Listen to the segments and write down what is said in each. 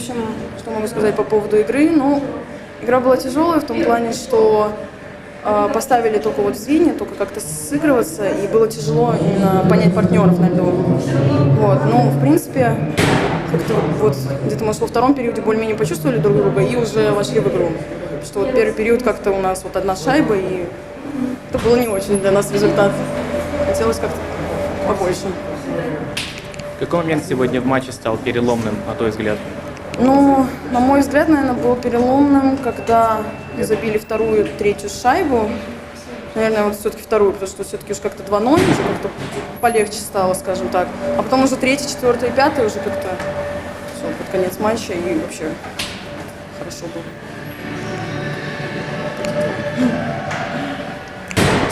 общем, что могу сказать по поводу игры? Ну, игра была тяжелая в том плане, что поставили только вот звенья, только как-то сыгрываться, и было тяжело именно понять партнеров на льду. Вот, ну, в принципе, как-то вот где-то, может, во втором периоде более-менее почувствовали друг друга и уже вошли в игру. Что вот первый период как-то у нас вот одна шайба, и это было не очень для нас результат. Хотелось как-то побольше. Какой момент сегодня в матче стал переломным, на твой взгляд? Ну, на мой взгляд, наверное, был переломным, когда забили вторую, третью шайбу. Наверное, вот все-таки вторую, потому что все-таки уж как-то 2-0, уже как-то полегче стало, скажем так. А потом уже третья, четвертая и пятая уже как-то все, под конец матча, и вообще хорошо было.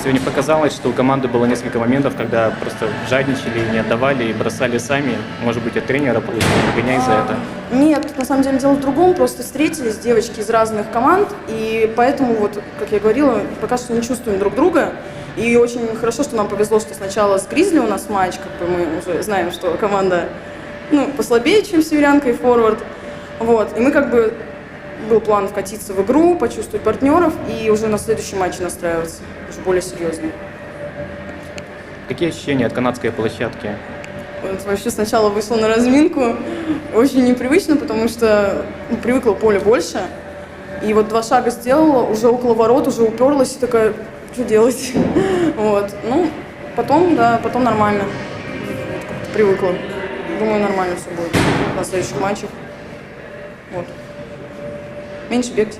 Сегодня показалось, что у команды было несколько моментов, когда просто жадничали, не отдавали и бросали сами. Может быть, от тренера получили нагоняй за это? Нет, тут на самом деле дело в другом. Просто встретились девочки из разных команд, и поэтому, вот, как я говорила, пока что не чувствуем друг друга. И очень хорошо, что нам повезло, что сначала с Гризли у нас матч, как бы мы уже знаем, что команда послабее, чем Северянка и Форвард. Вот. И мы как бы был план вкатиться в игру, почувствовать партнеров и уже на следующий матч настраиваться, уже более серьезно. Какие ощущения от канадской площадки? Вот вообще сначала вышла на разминку, очень непривычно, потому что привыкла поле больше. И вот 2 шага сделала, уже около ворот, уже уперлась и такая, что делать? Вот. Ну, потом нормально. Как-то привыкла. Думаю, нормально все будет на следующих матчах. Вот. Меньше бегать.